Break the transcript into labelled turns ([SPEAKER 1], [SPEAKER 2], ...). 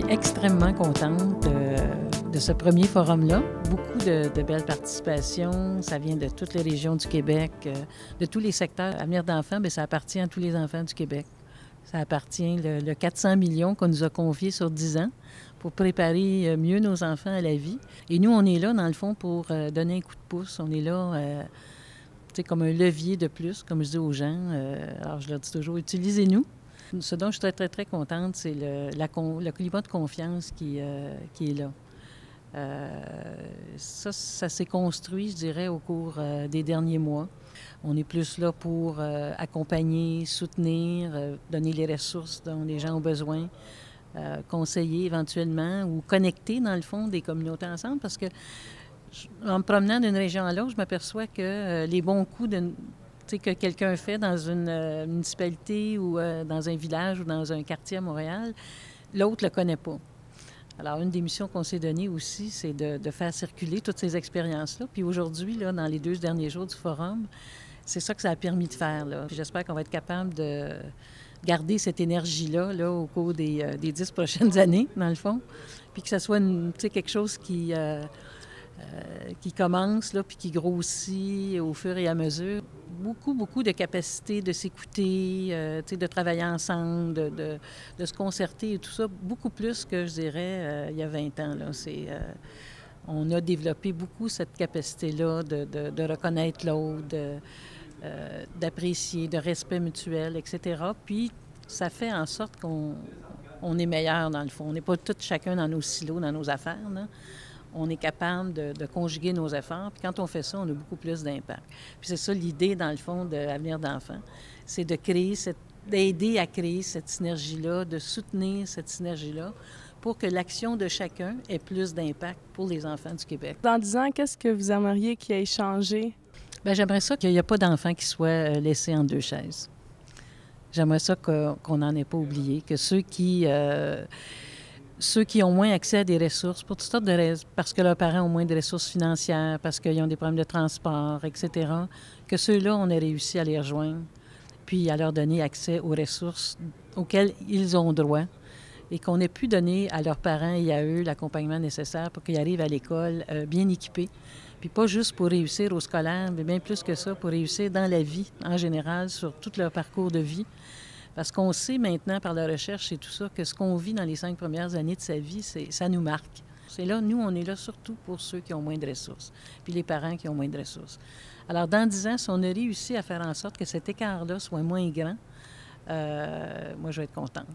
[SPEAKER 1] Extrêmement contente de ce premier forum-là. Beaucoup de belles participations. Ça vient de toutes les régions du Québec, de tous les secteurs. Avenir d'enfants, bien, ça appartient à tous les enfants du Québec. Ça appartient, le 400 millions qu'on nous a confié sur 10 ans pour préparer mieux nos enfants à la vie. Et nous, on est là, dans le fond, pour donner un coup de pouce. On est là, comme un levier de plus, comme je dis aux gens. Alors, je leur dis toujours, utilisez-nous. Ce dont je suis très, très, très contente, c'est le climat de confiance qui est là. Ça s'est construit, je dirais, au cours des derniers mois. On est plus là pour accompagner, soutenir, donner les ressources dont les gens ont besoin, conseiller éventuellement ou connecter, dans le fond, des communautés ensemble. Parce que, en me promenant d'une région à l'autre, je m'aperçois que les bons coups que quelqu'un fait dans une municipalité ou dans un village ou dans un quartier à Montréal, l'autre ne le connaît pas. Alors, une des missions qu'on s'est données aussi, c'est de faire circuler toutes ces expériences-là. Puis aujourd'hui, là, dans les 2 derniers jours du forum, c'est ça que ça a permis de faire, là. Puis j'espère qu'on va être capable de garder cette énergie-là là, au cours des 10 prochaines années, dans le fond. Puis que ça soit quelque chose qui commence, là, puis qui grossit au fur et à mesure. Beaucoup, beaucoup de capacité de s'écouter, de travailler ensemble, de se concerter et tout ça, beaucoup plus que, je dirais, il y a 20 ans. Là. On a développé beaucoup cette capacité-là de reconnaître l'autre, d'apprécier, de respect mutuel, etc. Puis, ça fait en sorte qu'on est meilleur, dans le fond. On n'est pas tous chacun dans nos silos, dans nos affaires, là. On est capable de conjuguer nos efforts. Puis quand on fait ça, on a beaucoup plus d'impact. Puis c'est ça l'idée, dans le fond, de Avenir d'enfants. C'est d'aider à créer cette synergie-là, de soutenir cette synergie-là pour que l'action de chacun ait plus d'impact pour les enfants du Québec.
[SPEAKER 2] Dans 10 ans, qu'est-ce que vous aimeriez qu'il ait changé?
[SPEAKER 1] Bien, j'aimerais ça qu'il n'y ait pas d'enfants qui soient laissés en 2 chaises. J'aimerais ça qu'on n'en ait pas oublié, que ceux qui ont moins accès à des ressources, pour toutes sortes de raisons, parce que leurs parents ont moins de ressources financières, parce qu'ils ont des problèmes de transport, etc., que ceux-là, on a réussi à les rejoindre, puis à leur donner accès aux ressources auxquelles ils ont droit, et qu'on ait pu donner à leurs parents et à eux l'accompagnement nécessaire pour qu'ils arrivent à l'école bien équipés, puis pas juste pour réussir au scolaire, mais bien plus que ça, pour réussir dans la vie en général, sur tout leur parcours de vie. Parce qu'on sait maintenant, par la recherche et tout ça, que ce qu'on vit dans les 5 premières années de sa vie, ça nous marque. C'est là, nous, on est là surtout pour ceux qui ont moins de ressources, puis les parents qui ont moins de ressources. Alors, dans 10 ans, si on a réussi à faire en sorte que cet écart-là soit moins grand, moi, je vais être contente.